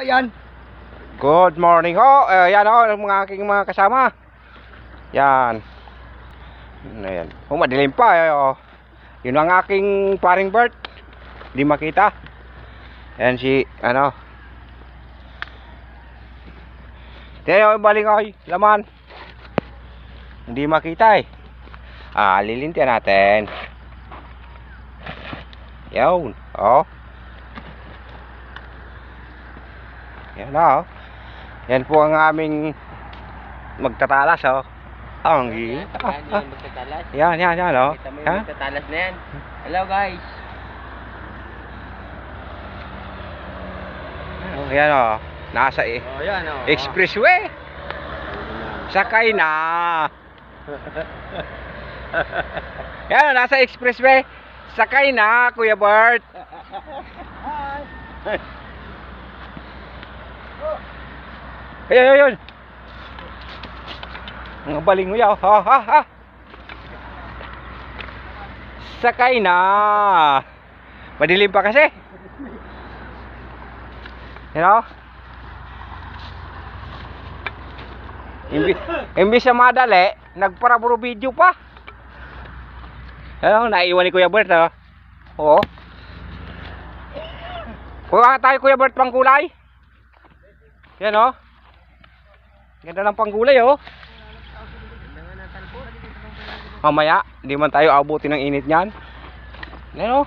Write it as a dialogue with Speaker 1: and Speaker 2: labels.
Speaker 1: Ayan.
Speaker 2: Good morning ho. Yan ho, mga aking mga kasama. Yan. Ayan. Madilim pa. Oh. Yun ang aking paring Bert. Hindi makita. Ayan si, ano. Tayo, baling ako. Laman. Hindi makita eh. Lilintian natin. Yun. Oh. Yan o. Yan po ang aming magtatalas o. Ang
Speaker 1: Yan, yan magtatalas.
Speaker 2: yan o.
Speaker 1: Kita mo yung magtatalas na yan. Hello guys.
Speaker 2: Yan o. Nasa
Speaker 1: Yan o.
Speaker 2: expressway. Sakay na. Yan o, nasa expressway. Sakay na, Kuya Bert. Ayun. Ang baling mo yaw. Ha. Sakay na. Madilim pa kasi. You know? Imbis na madali, nagparaburo video pa. Ano, naiwan ni Kuya Bert, oh. Oo. Kuha tayo, Kuya Bert, pang kulay. Yan, oh. Ganda ng panggulay, oh. Mamaya, hindi man tayo abutin ng init niyan. Yan, oh.